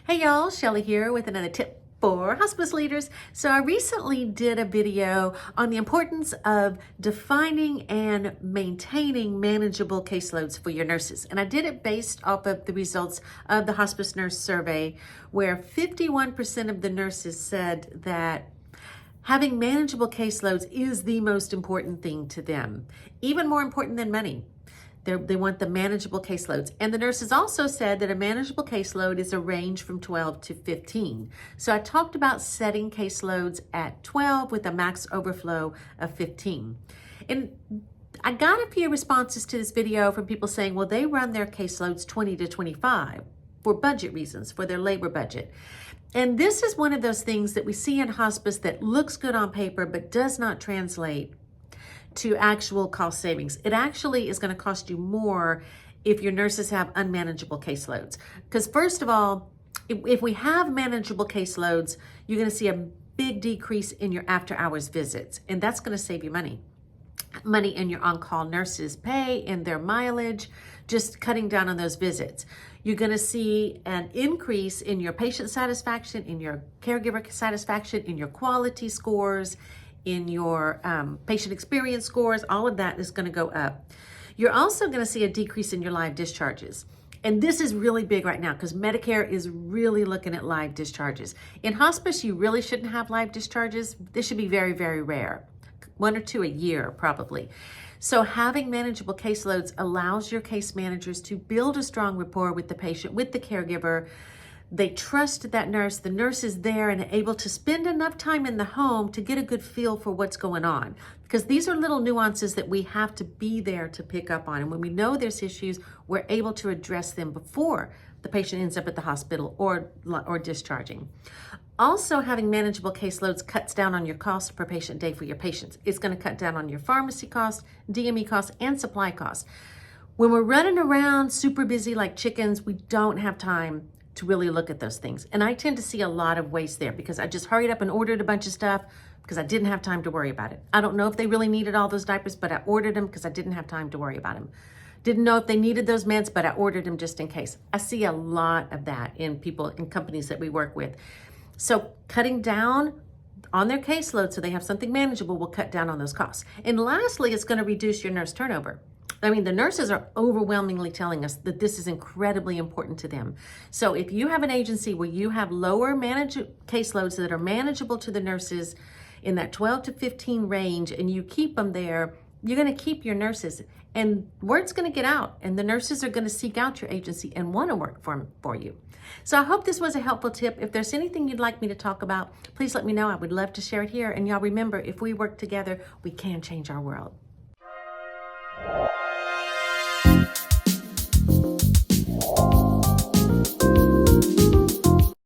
Hey y'all, Shelly here with another tip for hospice leaders. So I recently did a video on the importance of defining and maintaining manageable caseloads for your nurses. And I did it based off of the results of the hospice nurse survey, where 51% of the nurses said that having manageable caseloads is the most important thing to them, even more important than money. They want the manageable caseloads. And the nurses also said that a manageable caseload is a range from 12 to 15. So I talked about setting caseloads at 12 with a max overflow of 15. And I got a few responses to this video from people saying, well, they run their caseloads 20 to 25 for budget reasons, for their labor budget. And this is one of those things that we see in hospice that looks good on paper, but does not translate to actual cost savings. It actually is going to cost you more if your nurses have unmanageable caseloads. Because first of all, if we have manageable caseloads, you're going to see a big decrease in your after hours visits, and that's going to save you money in your on-call nurses' pay and their mileage, just cutting down on those visits. You're going to see an increase in your patient satisfaction, in your caregiver satisfaction, in your quality scores, in your patient experience scores. All of that is going to go up. You're also going to see a decrease in your live discharges. And this is really big right now because Medicare is really looking at live discharges. In hospice, you really shouldn't have live discharges. This should be very, very rare. 1 or 2 a year, probably. So having manageable caseloads allows your case managers to build a strong rapport with the patient, with the caregiver. They trust that nurse. The nurse is there and able to spend enough time in the home to get a good feel for what's going on. Because these are little nuances that we have to be there to pick up on. And when we know there's issues, we're able to address them before the patient ends up at the hospital or discharging. Also, having manageable caseloads cuts down on your cost per patient day for your patients. It's going to cut down on your pharmacy costs, DME costs, and supply costs. When we're running around super busy like chickens, we don't have time to really look at those things. And I tend to see a lot of waste there because I just hurried up and ordered a bunch of stuff because I didn't have time to worry about it. I don't know if they really needed all those diapers, but I ordered them because I didn't have time to worry about them. Didn't know if they needed those meds, but I ordered them just in case. I see a lot of that in people, in companies that we work with. So cutting down on their caseload so they have something manageable will cut down on those costs. And lastly, it's going to reduce your nurse turnover. I mean, the nurses are overwhelmingly telling us that this is incredibly important to them. So if you have an agency where you have lower caseloads that are manageable to the nurses in that 12 to 15 range, and you keep them there, you're going to keep your nurses, and word's going to get out, and the nurses are going to seek out your agency and want to work for you. So I hope this was a helpful tip. If there's anything you'd like me to talk about, please let me know. I would love to share it here. And y'all remember, if we work together, we can change our world.